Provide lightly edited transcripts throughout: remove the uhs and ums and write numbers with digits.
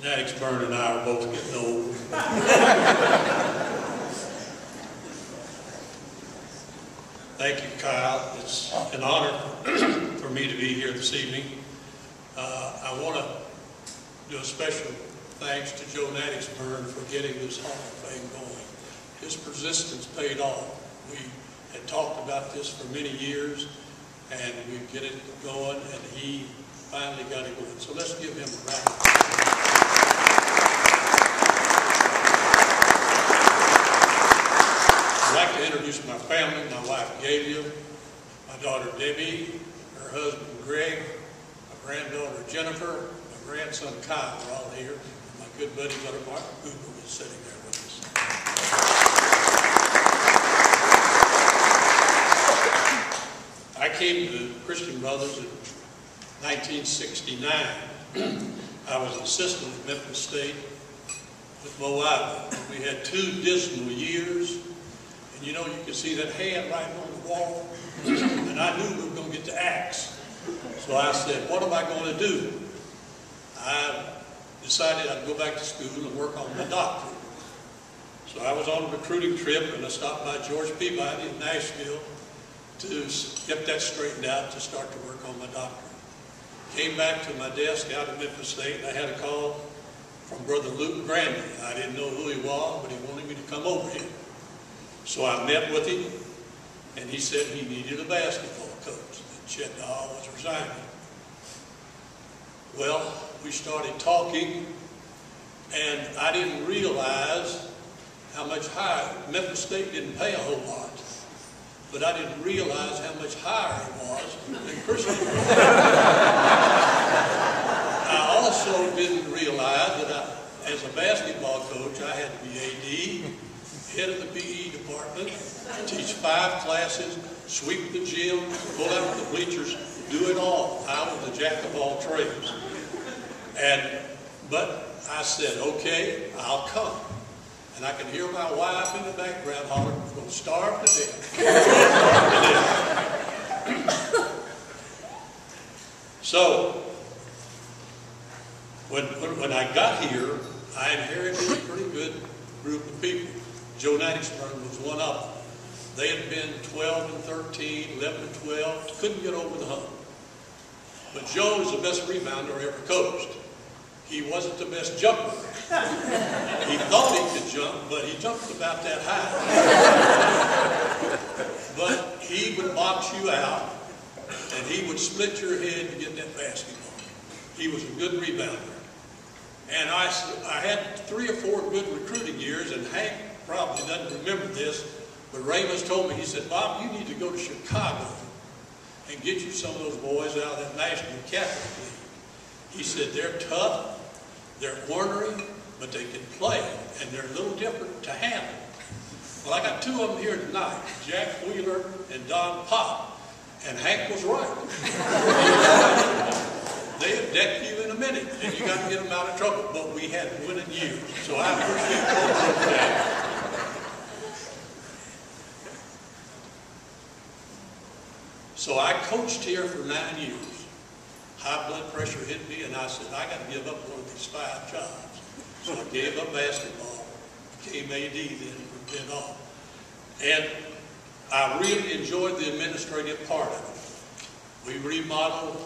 Stephenson and I are both getting old. Thank you, Kyle. It's an honor for me to be here this evening. I want to do a special thanks to Joe Stephenson for getting this Hall of Fame going. His persistence paid off. We had talked about this for many years, and we get it going, and he finally got it going. So let's give him a round of applause. I'd like to introduce my family, my wife Galia, my daughter Debbie, her husband Greg, my granddaughter Jennifer, my grandson Kyle are all here, and my good buddy Brother Mark Google is sitting there with us. I came to Christian Brothers in 1969. I was an assistant at Memphis State with Moab. We had 2 dismal years. And you know, you could see that hand right on the wall, and I knew we were going to get the axe. So I said, what am I going to do? I decided I'd go back to school and work on my doctorate. So I was on a recruiting trip, and I stopped by George Peabody in Nashville to get that straightened out to start to work on my doctorate. Came back to my desk out at Memphis State, and I had a call from Brother Luke Grandy. I didn't know who he was, but he wanted me to come over here. So I met with him, and he said he needed a basketball coach, and Chet Dahl was resigning. Well, we started talking, and I didn't realize how much higher. Memphis State didn't pay a whole lot, but I didn't realize how much higher it was than Christian. I also didn't realize that as a basketball coach, I had to be AD, head of the PE department, teach 5 classes, sweep the gym, pull out the bleachers, do it all. I was the jack of all trades. But I said, okay, I'll come. And I can hear my wife in the background hollering, we're going to starve to death. So, when I got here, I inherited a pretty good group of people. Joe Stephenson was one of them. They had been 12 and 13, 11 and 12, couldn't get over the hump. But Joe was the best rebounder I ever coached. He wasn't the best jumper. He thought he could jump, but he jumped about that high. But he would box you out, and he would split your head to get that basketball. He was a good rebounder. And I had 3 or 4 good recruiting years, and Hank probably doesn't remember this, but Ramus told me, he said, Bob, you need to go to Chicago and get you some of those boys out of that National Catholic League. He said, they're tough, they're ornery, but they can play, and they're a little different to handle. Well, I got 2 of them here tonight, Jack Wheeler and Don Pop, and Hank was right. They'll deck you in a minute, and you got to get them out of trouble, but we had winning years, so I appreciate both of that. So I coached here for 9 years. High blood pressure hit me, and I said, I got to give up one of these 5 jobs. So I gave up basketball, became AD then from then on. And I really enjoyed the administrative part of it. We remodeled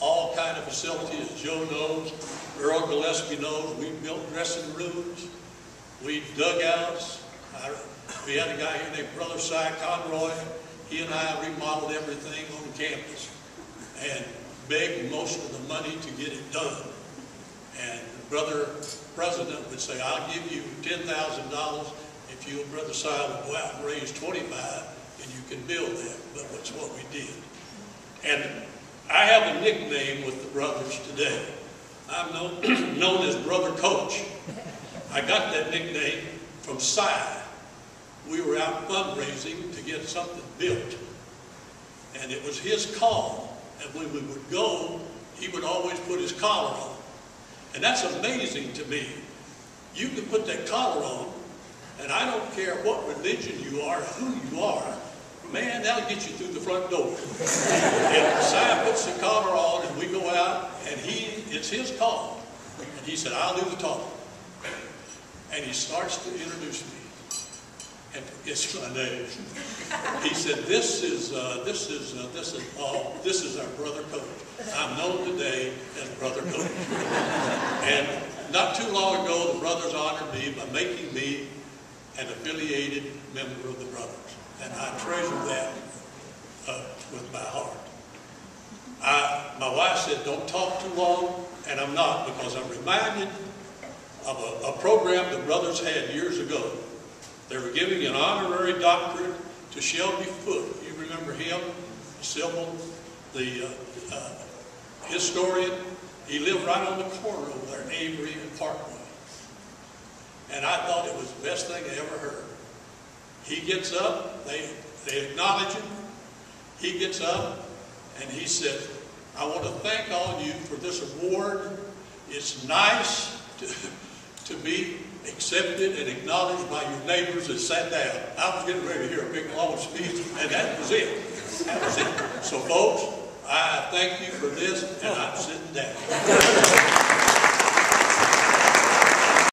all kind of facilities, as Joe knows, Earl Gillespie knows. We built dressing rooms, we dugouts. We had a guy here named Brother Cy Conroy. He and I remodeled everything on campus and begged most of the money to get it done. And Brother President would say, I'll give you $10,000 if you and Brother Cy will go out and raise 25 and you can build that. But that's what we did. And I have a nickname with the brothers today. I'm known as Brother Coach. I got that nickname from Cy. We were out fundraising to get something built. And it was his call. And when we would go, he would always put his collar on. And that's amazing to me. You can put that collar on, and I don't care what religion you are, who you are, man, that'll get you through the front door. And Cy puts the collar on, and we go out, and it's his call. And he said, I'll do the talking. And he starts to introduce me. And it's my name. He said, this is our brother coach. I'm known today as Brother Coach. And not too long ago, the brothers honored me by making me an affiliated member of the brothers. And I treasure that with my heart. My wife said, don't talk too long, and I'm not, because I'm reminded of a program the brothers had years ago. They were giving an honorary doctorate to Shelby Foote. You remember him? Sybil, the historian. He lived right on the corner over there, Avery and Parkway. And I thought it was the best thing I ever heard. He gets up, they acknowledge him. He gets up and he said, I want to thank all of you for this award. It's nice to be accepted and acknowledged by your neighbors that sat down. I was getting ready to hear a big long speech, and that was it. That was it. So folks, I thank you for this, and I'm sitting down.